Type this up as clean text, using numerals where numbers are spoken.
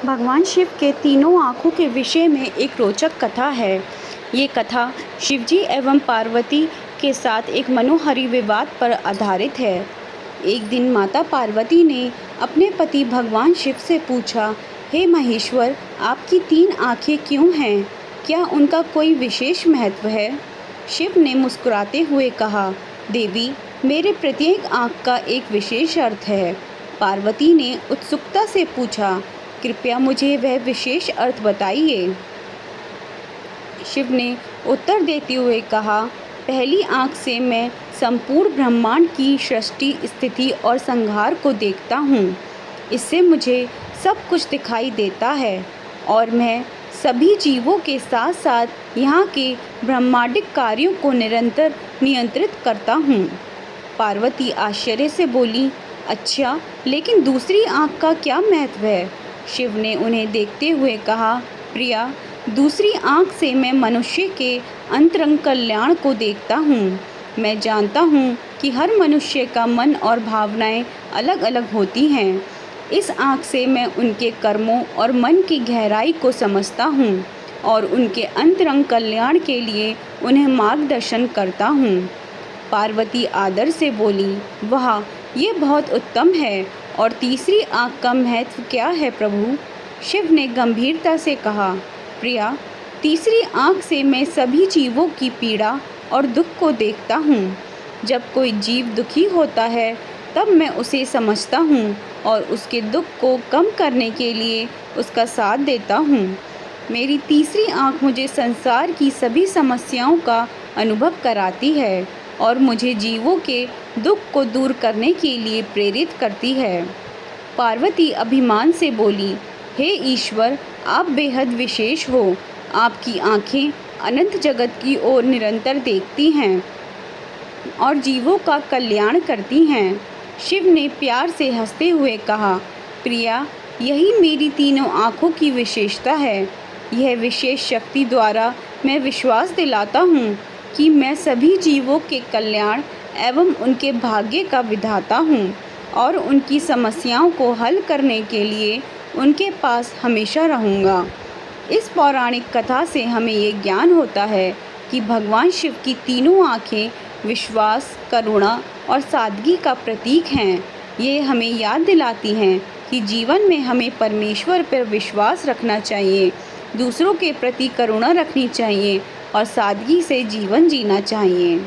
भगवान शिव के तीनों आँखों के विषय में एक रोचक कथा है। ये कथा शिवजी एवं पार्वती के साथ एक मनोहरी विवाद पर आधारित है। एक दिन माता पार्वती ने अपने पति भगवान शिव से पूछा, हे महेश्वर, आपकी तीन आँखें क्यों हैं? क्या उनका कोई विशेष महत्व है? शिव ने मुस्कुराते हुए कहा, देवी, मेरे प्रत्येक आँख का एक विशेष अर्थ है। पार्वती ने उत्सुकता से पूछा, कृपया मुझे वह विशेष अर्थ बताइए। शिव ने उत्तर देते हुए कहा, पहली आँख से मैं संपूर्ण ब्रह्मांड की सृष्टि, स्थिति और संहार को देखता हूँ। इससे मुझे सब कुछ दिखाई देता है और मैं सभी जीवों के साथ साथ यहाँ के ब्रह्मांडिक कार्यों को निरंतर नियंत्रित करता हूँ। पार्वती आश्चर्य से बोली, अच्छा, लेकिन दूसरी आँख का क्या महत्व है? शिव ने उन्हें देखते हुए कहा, प्रिया, दूसरी आँख से मैं मनुष्य के अंतरंग कल्याण को देखता हूँ। मैं जानता हूँ कि हर मनुष्य का मन और भावनाएं अलग अलग होती हैं। इस आँख से मैं उनके कर्मों और मन की गहराई को समझता हूँ और उनके अंतरंग कल्याण के लिए उन्हें मार्गदर्शन करता हूँ। पार्वती आदर से बोली, वाह, ये बहुत उत्तम है। और तीसरी आँख का महत्व क्या है प्रभु? शिव ने गंभीरता से कहा, प्रिया, तीसरी आँख से मैं सभी जीवों की पीड़ा और दुख को देखता हूँ। जब कोई जीव दुखी होता है तब मैं उसे समझता हूँ और उसके दुख को कम करने के लिए उसका साथ देता हूँ। मेरी तीसरी आँख मुझे संसार की सभी समस्याओं का अनुभव कराती है और मुझे जीवों के दुख को दूर करने के लिए प्रेरित करती है। पार्वती अभिमान से बोली, हे ईश्वर, आप बेहद विशेष हो। आपकी आँखें अनंत जगत की ओर निरंतर देखती हैं और जीवों का कल्याण करती हैं। शिव ने प्यार से हंसते हुए कहा, प्रिया, यही मेरी तीनों आँखों की विशेषता है। यह विशेष शक्ति द्वारा मैं विश्वास दिलाता हूँ कि मैं सभी जीवों के कल्याण एवं उनके भाग्य का विधाता हूँ और उनकी समस्याओं को हल करने के लिए उनके पास हमेशा रहूँगा। इस पौराणिक कथा से हमें ये ज्ञान होता है कि भगवान शिव की तीनों आँखें विश्वास, करुणा और सादगी का प्रतीक हैं। ये हमें याद दिलाती हैं कि जीवन में हमें परमेश्वर पर विश्वास रखना चाहिए, दूसरों के प्रति करुणा रखनी चाहिए और सादगी से जीवन जीना चाहिए।